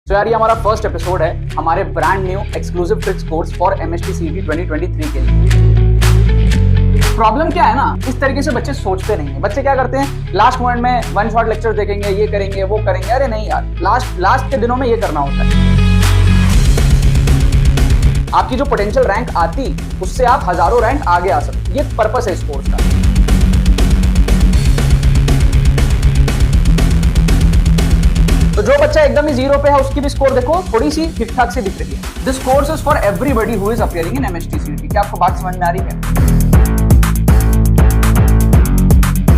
तो यार ये हमारा फर्स्ट एपिसोड है हमारे brand new exclusive tricks course for MST CET 2023 के लिए। प्रॉब्लम क्या है ना, इस तरीके से बच्चे सोचते नहीं है। बच्चे क्या करते हैं, लास्ट मोमेंट में वन शॉट लेक्चर देखेंगे, ये करेंगे वो करेंगे। अरे नहीं यार, लास्ट के दिनों में ये करना होता है। आपकी जो पोटेंशियल रैंक आती उससे आप हजारों रैंक आगे आ सकते। ये पर्पस है इस कोर्स का। तो जो बच्चा एकदम ही जीरो पे है उसकी भी स्कोर देखो थोड़ी सी ठीक ठाक से दिख रही है। This course is for everybody who is appearing in MST CET. क्या आपको बात समझ में आ रही है?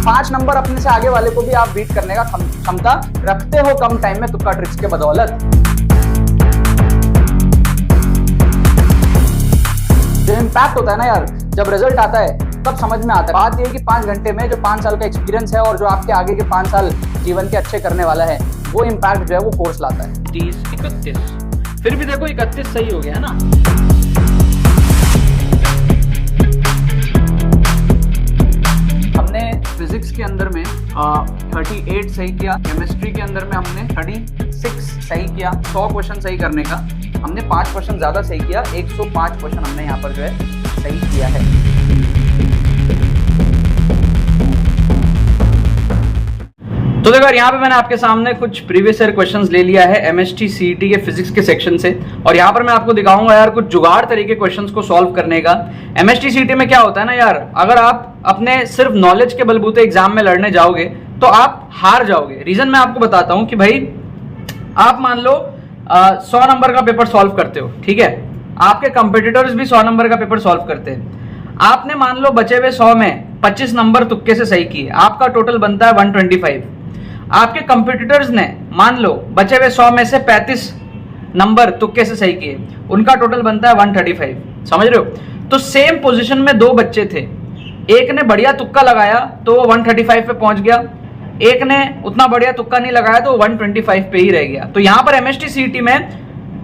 5 नंबर अपने से आगे वाले को भी आप बीट करने का क्षमता रखते हो कम टाइम में तुक्का ट्रिक्स के बदौलत। जो इम्पैक्ट होता है ना यार, जब रिजल्ट आता है तब समझ में आता है। बात यह है कि 5 घंटे में जो 5 साल का एक्सपीरियंस है और जो आपके आगे के 5 साल जीवन के अच्छे करने वाला है, वो इम्पैक्ट जो है वो कोर्स लाता है। 30, 31, फिर भी देखो 31 सही हो गया ना। हमने फिजिक्स के अंदर में 38 सही किया, केमिस्ट्री के अंदर में हमने 36 सही किया। 100 क्वेश्चन सही करने का हमने 5 क्वेश्चन ज्यादा सही किया, 105 क्वेश्चन हमने यहाँ पर जो है सही किया है। तो देखो यहाँ पे मैंने आपके सामने कुछ प्रीवियस ईयर क्वेश्चंस ले लिया है एमएसटी सीईटी के फिजिक्स के सेक्शन से, और यहाँ पर मैं आपको दिखाऊंगा यार कुछ जुगाड़ तरीके क्वेश्चंस को सॉल्व करने का। एमएसटी सीईटी में क्या होता है ना यार, अगर आप अपने सिर्फ नॉलेज के बलबूते एग्जाम में लड़ने जाओगे तो आप हार जाओगे। रीजन मैं आपको बताता हूँ कि भाई आप मान लो 100 नंबर का पेपर सॉल्व करते हो, ठीक है, आपके कंपिटिटर्स भी 100 नंबर का पेपर सॉल्व करते हैं। आपने मान लो बचे हुए 100 में 25 नंबर तुक्के से सही किए, आपका टोटल बनता है 125। आपके कंपिटिटर्स ने मान लो बचे हुए 100 में से 35 नंबर तुक्के से सही किए, उनका टोटल बनता है 135। समझ रहे हो? तो सेम पोजीशन में 2 बच्चे थे, एक ने बढ़िया तुक्का लगाया तो वो 135 पे पहुंच गया, एक ने उतना बढ़िया तुक्का नहीं लगाया तो 125 पे ही रह गया। तो यहां पर एमएसटी सीईटी में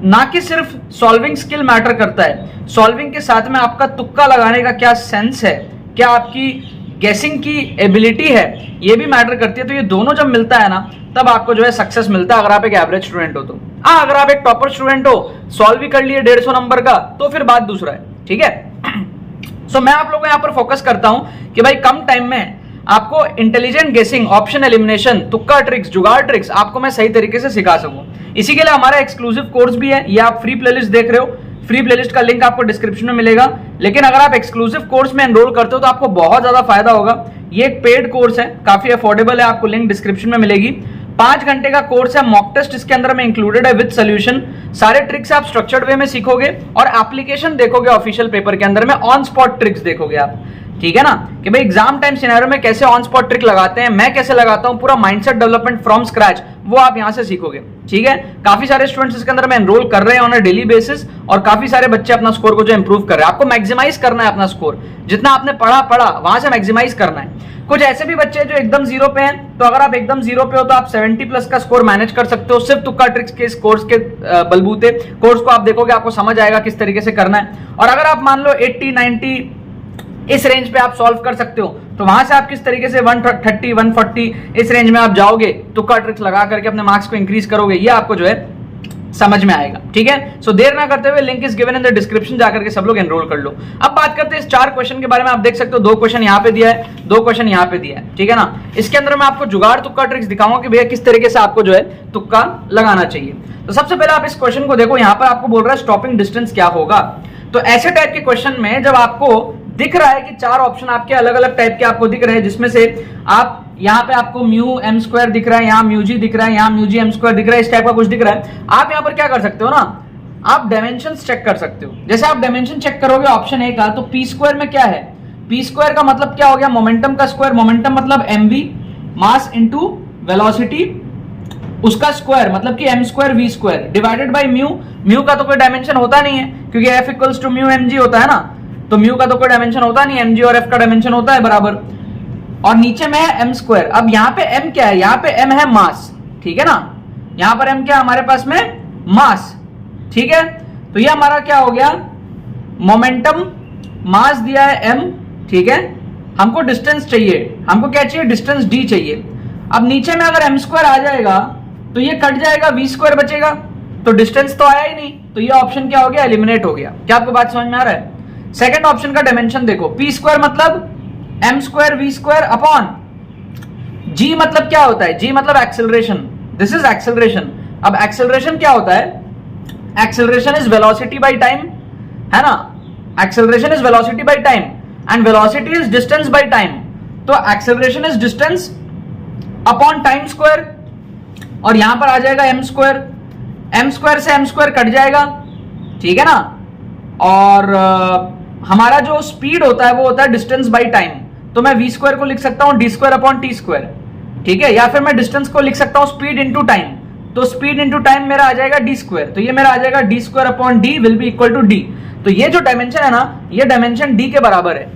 ना कि सिर्फ सॉल्विंग स्किल मैटर करता है, सॉल्विंग के साथ में आपका तुक्का लगाने का क्या सेंस है, क्या आपकी गेसिंग की एबिलिटी है, ये भी मैटर करती है। तो ये दोनों जब मिलता है ना तब आपको जो है सक्सेस मिलता है, अगर आप एक एवरेज स्टूडेंट हो तो। अगर आप एक टॉपर स्टूडेंट हो, सॉल्व भी कर लिए 150 नंबर का, तो फिर बात दूसरा है, ठीक है। सो मैं आप लोगों को यहाँ पर फोकस करता हूं कि भाई कम टाइम में आपको इंटेलिजेंट गेसिंग, ऑप्शन एलिमिनेशन, तुक्का ट्रिक्स, जुगाड़ ट्रिक्स आपको मैं सही तरीके से सिखा सकूं। इसी के लिए हमारा एक्सक्लूसिव कोर्स भी है, ये आप फ्री प्लेलिस्ट देख रहे हो, फ्री प्लेलिस्ट का लिंक आपको डिस्क्रिप्शन में मिलेगा। लेकिन अगर आप एक्सक्लूसिव कोर्स में एनरोल करते हो तो आपको बहुत ज्यादा फायदा होगा। ये एक पेड कोर्स है, काफी अफोर्डेबल है, आपको लिंक डिस्क्रिप्शन में मिलेगी। 5 घंटे का कोर्स है, मॉक टेस्ट इसके अंदर में इंक्लूडेड है विद सोल्यूशन। सारे ट्रिक्स आप स्ट्रक्चर्ड वे में सीखोगे और एप्लीकेशन देखोगे ऑफिशियल पेपर के अंदर में, ऑन स्पॉट ट्रिक्स देखोगे आप, ठीक है ना, कि भाई एग्जाम टाइम सिनेरियो में कैसे ऑन स्पॉट ट्रिक लगाते हैं, मैं कैसे लगाता हूं, पूरा माइंडसेट डेवलपमेंट फ्रॉम स्क्रैच, वो आप यहां से सीखोगे, ठीक है। काफी सारे स्टूडेंट्स इसके अंदर में एनरोल कर रहे हैं ऑन अ डेली बेसिस, और काफी सारे बच्चे अपना स्कोर को जो इंप्रूव कर रहे हैं। आपको मैक्सिमाइज करना है अपना स्कोर, जितना आपने पढ़ा वहां से मैक्सिमाइज करना है। कुछ ऐसे भी बच्चे जो एकदम जीरो पे हैं, तो अगर आप एकदम जीरो पे हो तो आप 70 प्लस का स्कोर मैनेज कर सकते हो सिर्फ तुक्का ट्रिक्स के इस कोर्स के बलबूते। कोर्स को आप देखोगे, आपको समझ आएगा किस तरीके से करना है। और अगर आप मान लो 80, 90 इस रेंज पे आप सॉल्व कर सकते हो, तो वहां से आप किस तरीके से 130, 140 इस रेंज में आप जाओगे, तुक्का ट्रिक्स लगा करके अपने मार्क्स को इंक्रीज करोगे, ये आपको जो है समझ में आएगा, ठीक है। सो देर ना करते हुए link is given in the description, जाकर के सब लोग एनरोल कर लो। अब बात करते हैं इस 4 क्वेश्चन के बारे में। आप देख सकते हो 2 क्वेश्चन यहाँ पे दिया है, 2 क्वेश्चन यहाँ पे दिया है, ठीक है ना। इसके अंदर मैं आपको जुगाड़ तुक्का ट्रिक्स दिखाऊंगा कि भैया किस तरीके से आपको जो है तुक्का लगाना चाहिए। तो सबसे पहले आप इस क्वेश्चन को देखो, यहाँ पर आपको बोल रहा है स्टॉपिंग डिस्टेंस क्या होगा। तो ऐसे टाइप के क्वेश्चन में जब आपको दिख रहा है कि 4 ऑप्शन आपके अलग अलग टाइप के आपको दिख रहे हैं, जिसमें से आप यहाँ पे आपको म्यू एम स्क्वायर दिख रहा है, यहाँ म्यू जी दिख रहा है, यहाँ म्यू जी एम स्क्वायर दिख रहा है, इस टाइप का कुछ दिख रहा है, आप यहाँ पर क्या कर सकते हो ना, आप डायमेंशंस चेक कर सकते हो। जैसे आप डायमेंशन चेक करोगे ऑप्शन ए का, तो पी स्क्वायर में क्या है, पी स्क्वायर का मतलब क्या हो गया, मोमेंटम का स्क्वायर। मोमेंटम मतलब mv, मास इंटू वेलोसिटी, उसका स्क्वायर मतलब कि m square v square divided by mu. Mu का तो कोई डायमेंशन होता नहीं है, क्योंकि f equals to mu mg होता है ना, तो म्यू का तो कोई डायमेंशन होता नहीं, mg और f का डायमेंशन होता है बराबर, और नीचे में है m स्क्वायर। अब यहाँ पे m क्या है, यहाँ पे m है मास, ठीक है ना, यहाँ पर m क्या हमारे पास में मास, ठीक है। तो ये हमारा क्या हो गया, मोमेंटम, मास दिया है m, ठीक है। हमको डिस्टेंस चाहिए, हमको क्या चाहिए, डिस्टेंस d चाहिए। अब नीचे में अगर m स्क्वायर आ जाएगा तो ये कट जाएगा, v स्क्वायर बचेगा, तो डिस्टेंस तो आया ही नहीं, तो ये ऑप्शन क्या हो गया, एलिमिनेट हो गया। क्या आपको बात समझ में आ रहा है? सेकंड ऑप्शन का डायमेंशन देखो, पी स्क्वायर मतलब M square V square upon G, मतलब क्या होता है, जी मतलब एक्सेलरेशन, दिस इज एक्सेलरेशन। अब एक्सेलरेशन क्या होता है, acceleration is velocity by time, है ना, acceleration is velocity by time and velocity is distance by time. तो acceleration is distance upon time square, और यहां पर आ जाएगा एम स्क्वायर, एम स्क्वायर से एम स्क्वायर कट जाएगा, ठीक है ना। और हमारा जो स्पीड होता है वो होता है डिस्टेंस बाय टाइम, तो मैं वी स्क्वायर को लिख सकता हूं D square upon T square, ठीक है, या फिर मैं डिस्टेंस को लिख सकता हूं स्पीड इंटू टाइम, तो स्पीड इंटू टाइम मेरा आ जाएगा डी स्क्वायर, तो ये मेरा आ जाएगा D square upon D will be equal to D. तो ये जो डायमेंशन है ना, ये डायमेंशन डी के बराबर है,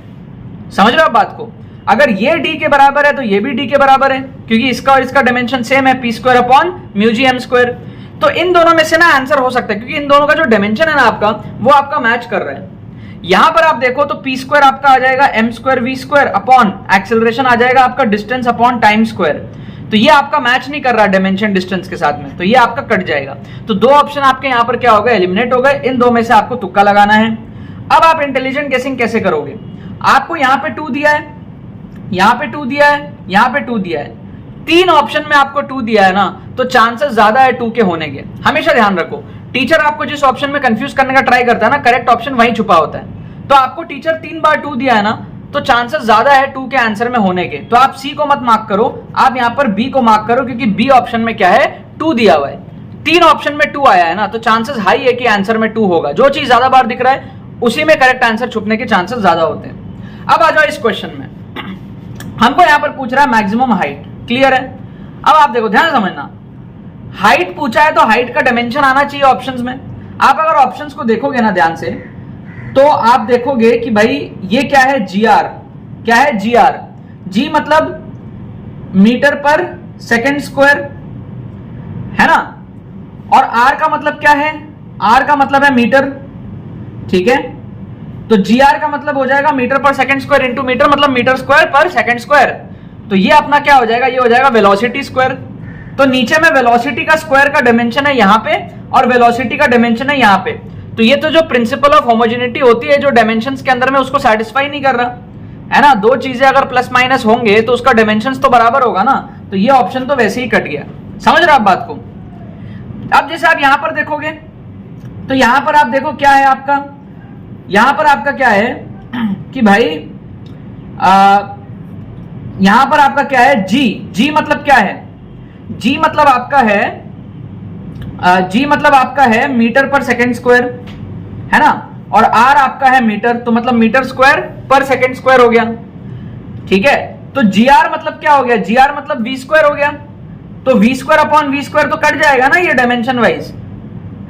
समझ रहे हो आप बात को। अगर ये डी के बराबर है तो ये भी डी के बराबर है, क्योंकि इसका और इसका डायमेंशन सेम है, P square upon mu g m square. तो इन दोनों में से ना आंसर हो सकता है, क्योंकि इन दोनों का जो डायमेंशन है ना आपका, वो आपका मैच कर रहा है। यहां पर आप देखो तो पी स्क्वायर आपका आ जाएगा M square V square upon acceleration आ जाएगा आपका डिस्टेंस अपॉन टाइम स्क्वायर, तो ये आपका मैच नहीं कर रहा डायमेंशन डिस्टेंस के साथ में, तो ये आपका कट जाएगा। तो दो ऑप्शन आपके यहां पर क्या हो गए, एलिमिनेट हो गए। इन दो में से आपको तुक्का लगाना है। अब आप इंटेलिजेंट गेसिंग कैसे करोगे, आपको यहां पे 2 दिया है, यहां पे 2 दिया है, यहां पे 2 दिया है, तीन ऑप्शन में आपको 2 दिया है ना, तो चांसेस ज्यादा है 2 के होने के। हमेशा ध्यान रखो, टीचर आपको जिस ऑप्शन में कंफ्यूज करने का ट्राई करता है ना, करेक्ट ऑप्शन वहीं छुपा होता है। तो आपको टीचर 3 बार 2 दिया है ना, तो चांसेस ज्यादा है 2 के आंसर में होने के। तो आप सी को मत मार्क करो, आप यहां पर बी को मार्क करो, क्योंकि बी ऑप्शन में क्या है, 2 दिया हुआ है। 3 ऑप्शन में 2 आया है ना, तो चांसेस हाई है कि आंसर में 2 होगा। जो चीज ज्यादा बार दिख रहा है उसी में करेक्ट आंसर छुपने के चांसेस ज्यादा होते हैं। अब आ जाओ इस क्वेश्चन में, हमको यहां पर पूछ रहा है मैक्सिमम हाइट, क्लियर है। अब आप देखो, ध्यान समझना, हाइट पूछा है तो हाइट का डायमेंशन आना चाहिए ऑप्शंस में। आप अगर ऑप्शंस को देखोगे ना ध्यान से, तो आप देखोगे कि भाई ये क्या है, जीआर, क्या है जीआर, जी मतलब मीटर पर सेकंड स्क्वायर, है ना, और आर का मतलब क्या है, आर का मतलब है मीटर, ठीक है। तो जीआर का मतलब हो जाएगा मीटर पर सेकंड स्क्वायर इंटू मीटर मतलब मीटर स्क्वायर पर सेकंड स्क्वायर। तो ये अपना क्या हो जाएगा, ये हो जाएगा वेलोसिटी स्क्वायर। तो नीचे में वेलोसिटी का स्क्वायर का डायमेंशन है यहां पे, और वेलोसिटी का डायमेंशन है यहां पे। तो ये तो जो प्रिंसिपल ऑफ होमोजेनिटी होती है जो डायमेंशंस के अंदर में, उसको सेटिस्फाई नहीं कर रहा है ना। दो चीजें अगर प्लस माइनस होंगे तो उसका डायमेंशंस तो बराबर होगा ना, तो ये ऑप्शन तो वैसे ही कट गया। समझ रहे आप बात को। अब जैसे आप यहां पर देखोगे तो यहां पर आप देखो क्या है आपका, यहां पर आपका क्या है कि भाई यहां पर आपका क्या है, जी, जी मतलब क्या है, जी मतलब आपका है जी मतलब आपका है मीटर पर सेकंड स्क्वायर, है ना, और आर आपका है मीटर, तो मतलब मीटर स्क्वायर पर सेकंड स्क्वायर हो गया, ठीक है। तो जी आर मतलब क्या हो गया, जी आर मतलब वी स्क्वायर हो गया, तो v square upon v square तो कट जाएगा ना ये डायमेंशन वाइज,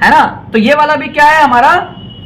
है ना। तो ये वाला भी क्या है हमारा,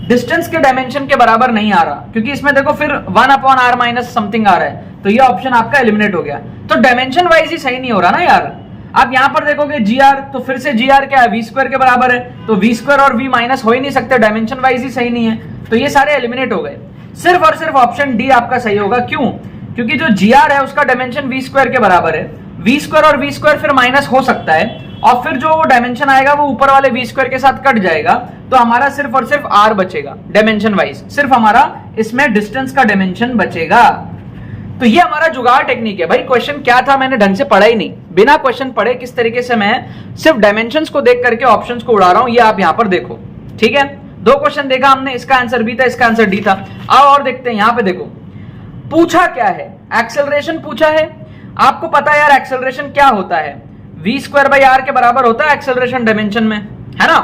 डिस्टेंस के डायमेंशन के बराबर नहीं आ रहा, क्योंकि इसमें देखो फिर 1 अपॉन आर माइनस समथिंग आ रहा है, तो ये ऑप्शन आपका एलिमिनेट हो गया। तो डायमेंशन वाइज ही सही नहीं हो रहा ना यार। आप यहां पर देखोगे जी आर, तो फिर से जी आर क्या है, वी स्क्वायर के बराबर है, तो वी स्क्वायर और वी माइनस हो ही नहीं सकते, डायमेंशन वाइज ही सही नहीं है, तो ये सारे एलिमिनेट हो गए। सिर्फ और सिर्फ ऑप्शन डी आपका सही होगा। क्यों, क्योंकि जो जी आर है उसका डायमेंशन वी स्क्वायर के बराबर है, वी स्क्वायर और वी स्क्वायर फिर माइनस हो सकता है, और फिर जो डायमेंशन आएगा वो ऊपर वाले वी स्क्वायर के साथ कट जाएगा, तो हमारा सिर्फ और सिर्फ आर बचेगा डायमेंशन वाइज, सिर्फ हमारा इसमें डिस्टेंस का डायमेंशन बचेगा। तो ये हमारा जुगाड़ टेक्निक है भाई। क्वेश्चन क्या था मैंने ढंग से पढ़ा ही नहीं, बिना क्वेश्चन पढ़े किस तरीके से मैं सिर्फ डायमेंशंस को देख करके ऑप्शंस को उड़ा रहा हूं, ये आप यहां पर देखो, ठीक है। 2 क्वेश्चन देखा हमने, इसका आंसर बी था, इसका आंसर डी था। आओ और देखते हैं, यहां पे देखो पूछा क्या है, एक्सेलरेशन पूछा है। आपको पता है यार एक्सेलरेशन क्या होता है, वी स्क्वायर बाई आर के बराबर होता है एक्सेलरेशन डायमेंशन में, है ना।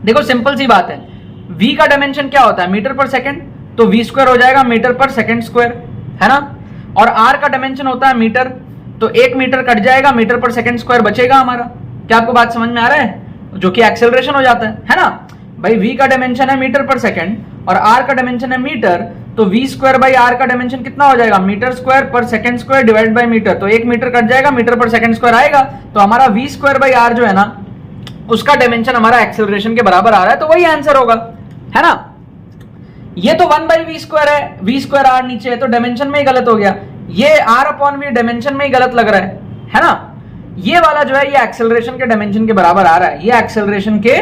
देखो सिंपल सी बात है, v का डायमेंशन क्या होता है, मीटर पर सेकंड, तो v स्क्वायर हो जाएगा मीटर पर सेकंड स्क्वायर, है ना। और r का डायमेंशन होता है मीटर, तो 1 मीटर कट जाएगा, मीटर पर सेकंड स्क्वायर बचेगा हमारा। क्या आपको बात समझ में आ रहा है, जो कि एक्सेलरेशन हो जाता है ना भाई। v का डायमेंशन है मीटर पर सेकंड और r का डायमेंशन है मीटर, तो v स्क्वायर बाई r का डायमेंशन कितना हो जाएगा, मीटर स्क्वायर पर second square divide by metre, तो 1 मीटर कट जाएगा, मीटर पर सेकंड स्क्वायर आएगा, तो हमारा v स्क्वायर बाई r जो है ना उसका डायमेंशन हमारा एक्सेलरेशन के बराबर आ रहा है, तो वही आंसर होगा, है ना। ये तो 1 बाई वी स्क्वायर है, वी स्क्वायर आर नीचे है, तो डायमेंशन में ही गलत हो गया। ये r अपॉन वी डायमेंशन में ही गलत लग रहा है ना। ये वाला जो है ये एक्सेलरेशन के डायमेंशन के बराबर आ रहा है, ये एक्सेलरेशन के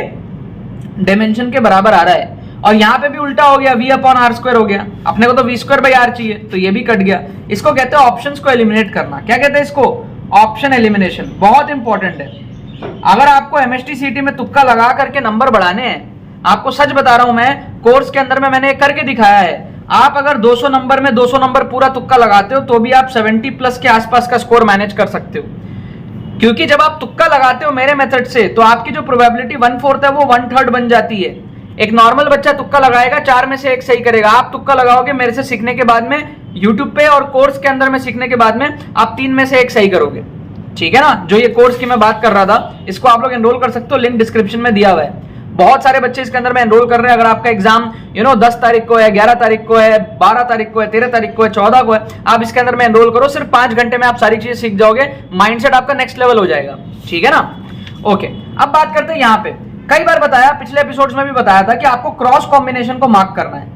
डायमेंशन के बराबर आ रहा है। और यहां पे भी उल्टा हो गया, v अपॉन आर स्क्वायर हो गया, अपने को तो v स्क्वायर बाई आर चाहिए, तो ये भी कट गया। इसको कहते हैं ऑप्शंस को एलिमिनेट करना। क्या कहते हैं इसको? Option elimination. बहुत इंपॉर्टेंट है। अगर आपको एमएसटी सीटी में तुक्का लगा करके नंबर बढ़ाने हैं, आपको सच बता रहा हूं मैं, कोर्स के अंदर में मैंने करके दिखाया है। आप अगर 200 नंबर में 200 नंबर पूरा तुक्का लगाते हो तो भी आप 70 प्लस के आसपास का स्कोर मैनेज कर सकते हो, क्योंकि जब आप तुक्का लगाते हो मेरे मेथड से तो आपकी जो प्रोबेबिलिटी 1/4 है वो 1/3 बन जाती है। एक नॉर्मल बच्चा तुक्का लगाएगा, 4 में से 1 सही करेगा। आप तुक्का लगाओगे मेरे से सीखने के बाद में, यूट्यूब पे और कोर्स के अंदर में सीखने के बाद में, आप 3 में से 1 सही करोगे। ठीक है ना? जो ये कोर्स की मैं बात कर रहा था, इसको आप लोग एनरोल कर सकते हो, लिंक डिस्क्रिप्शन में दिया हुआ है। बहुत सारे बच्चे इसके अंदर में एनरोल कर रहे हैं। अगर आपका एग्जाम 10 तारीख को है, 11 तारीख को है, 12 तारीख को है, 13 तारीख को है, 14 को है, आप इसके अंदर में एनरोल करो। सिर्फ 5 घंटे में आप सारी चीजें सीख जाओगे, माइंडसेट आपका नेक्स्ट लेवल हो जाएगा। ठीक है ना? ओके, अब बात करते हैं यहाँ पे। कई बार बताया, पिछले एपिसोड्स में भी बताया था कि आपको क्रॉस कॉम्बिनेशन को मार्क करना है।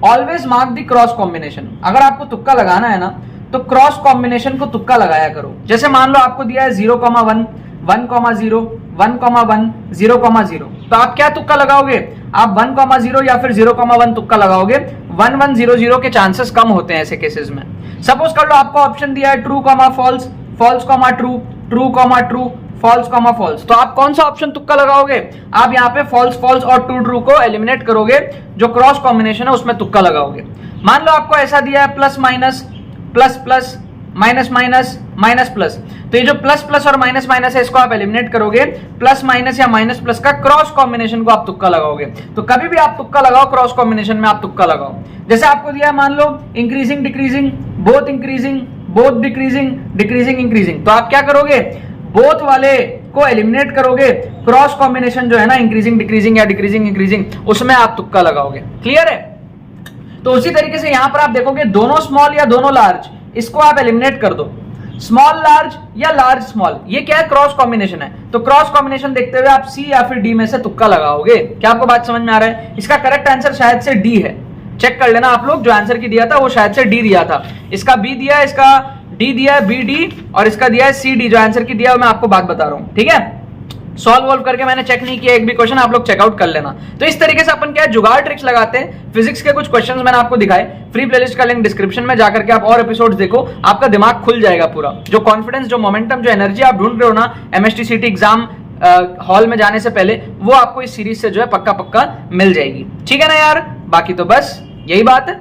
Always mark the cross combination. अगर आपको तुक्का लगाना है ना, तो क्रॉस कॉम्बिनेशन को तुक्का लगाया करो। जैसे मान लो आपको दिया है 0,1, 1,0, 1,1, 0,0, तो आप क्या तुक्का लगाओगे? आप 1,0 या फिर 0,1 तुक्का लगाओगे। 1,1,0,0 के चांसेस कम होते हैं ऐसे केसेस में। सपोज कर लो आपको ऑप्शन दिया है true, false, false, true, true, true, false, false, तो आप कौन सा ऑप्शन तुक्का लगाओगे? आप यहाँ पे फॉल्स, फॉल्स और ट्रू, ट्रू को एलिमिनेट करोगे। जो क्रॉस कॉम्बिनेशन है उसमें तुक्का लगाओगे। मान लो आपको ऐसा दिया है plus minus, plus plus, minus minus, minus plus, तो ये जो प्लस प्लस और माइनस माइनस है इसको आप एलिमिनेट करोगे। प्लस माइनस या माइनस प्लस का क्रॉस कॉम्बिनेशन को आप तुक्का लगाओगे। तो कभी भी आप तुक्का लगाओ, क्रॉस कॉम्बिनेशन में आप तुक्का लगाओ। जैसे आपको दिया है मान लो increasing, decreasing, both increasing, both decreasing, decreasing, increasing, तो आप क्या करोगे? बोथ वाले को एलिमिनेट करोगे। क्रॉस कॉम्बिनेशन जो है ना, इंक्रीजिंग डिक्रीजिंग या डिक्रीजिंग इंक्रीजिंग, उसमें आप तुक्का लगाओगे। क्लियर है? तो उसी तरीके से यहां पर आप देखोगे दोनों स्मॉल या दोनों लार्ज, इसको आप एलिमिनेट कर दो। स्मॉल लार्ज या लार्ज स्मॉल, ये क्या है? क्रॉस कॉम्बिनेशन है। तो क्रॉस कॉम्बिनेशन देखते हुए आप सी या फिर डी में से तुक्का लगाओगे। क्या आपको बात समझ में आ रहा है? इसका करेक्ट आंसर शायद से डी है। चेक कर लेना आप लोग, जो आंसर की दिया था वो शायद से डी दिया था। इसका बी दिया है, इसका डी दिया है, बी डी, और इसका दिया है सी डी। जो आंसर की दिया है मैं आपको बात बता रहा हूं। ठीक है? सॉल्व वॉल्व करके मैंने चेक नहीं किया एक भी क्वेश्चन, आप लोग चेकआउट कर लेना। तो इस तरीके से अपन क्या है, जुगाड़ ट्रिक्स लगाते हैं। फिजिक्स के कुछ क्वेश्चंस मैंने आपको दिखाए। फ्री प्लेलिस्ट का लिंक डिस्क्रिप्शन में जाकर के आप और एपिसोड्स देखो, आपका दिमाग खुल जाएगा पूरा। जो कॉन्फिडेंस, जो मोमेंटम, जो एनर्जी आप ढूंढ रहे हो ना एमएसटीसीटी एग्जाम हॉल में जाने से पहले, वो आपको इस सीरीज से जो है पक्का पक्का मिल जाएगी। ठीक है ना यार? बाकी तो बस यही बात है।